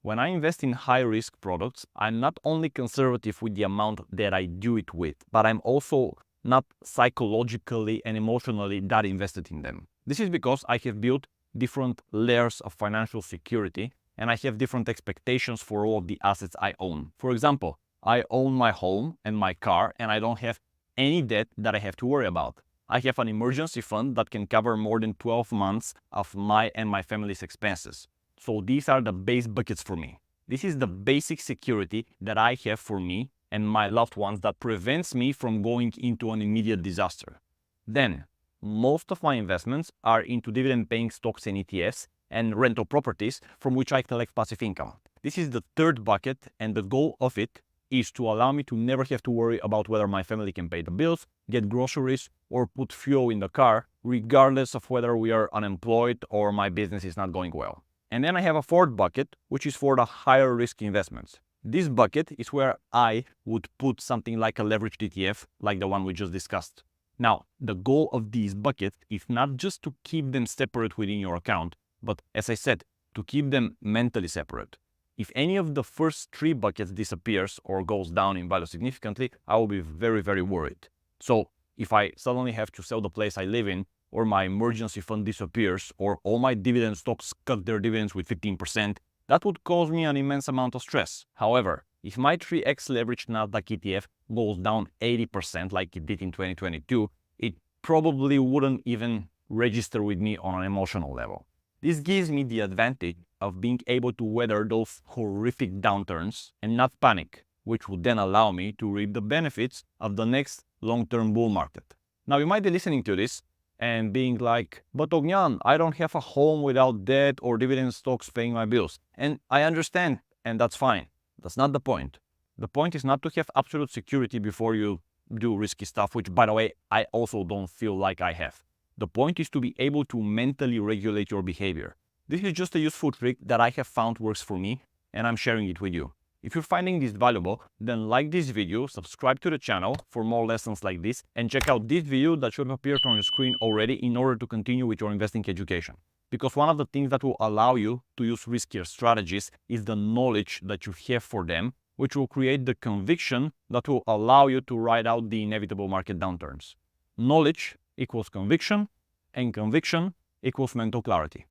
When I invest in high-risk products, I'm not only conservative with the amount that I do it with, but I'm also not psychologically and emotionally that invested in them. This is because I have built different layers of financial security and I have different expectations for all of the assets I own. For example, I own my home and my car and I don't have any debt that I have to worry about. I have an emergency fund that can cover more than 12 months of my and my family's expenses. So these are the base buckets for me. This is the basic security that I have for me and my loved ones that prevents me from going into an immediate disaster. Then, most of my investments are into dividend-paying stocks and ETFs and rental properties from which I collect passive income. This is the third bucket, and the goal of it is to allow me to never have to worry about whether my family can pay the bills, get groceries, or put fuel in the car, regardless of whether we are unemployed or my business is not going well. And then I have a fourth bucket, which is for the higher risk investments. This bucket is where I would put something like a leveraged ETF, like the one we just discussed. Now, the goal of these buckets is not just to keep them separate within your account, but as I said, to keep them mentally separate. If any of the first three buckets disappears or goes down in value significantly, I will be very, very worried. So if I suddenly have to sell the place I live in, or my emergency fund disappears, or all my dividend stocks cut their dividends with 15%, that would cause me an immense amount of stress. However, if my 3x leveraged Nasdaq ETF goes down 80% like it did in 2022, it probably wouldn't even register with me on an emotional level. This gives me the advantage of being able to weather those horrific downturns and not panic, which would then allow me to reap the benefits of the next long-term bull market. Now, you might be listening to this and being like, but Ognan, I don't have a home without debt or dividend stocks paying my bills. And I understand, and that's fine. That's not the point. The point is not to have absolute security before you do risky stuff, which, by the way, I also don't feel like I have. The point is to be able to mentally regulate your behavior. This is just a useful trick that I have found works for me, and I'm sharing it with you. If you're finding this valuable, then like this video, subscribe to the channel for more lessons like this, and check out this video that should have appeared on your screen already in order to continue with your investing education. Because one of the things that will allow you to use riskier strategies is the knowledge that you have for them, which will create the conviction that will allow you to ride out the inevitable market downturns. Knowledge equals conviction, and conviction equals mental clarity.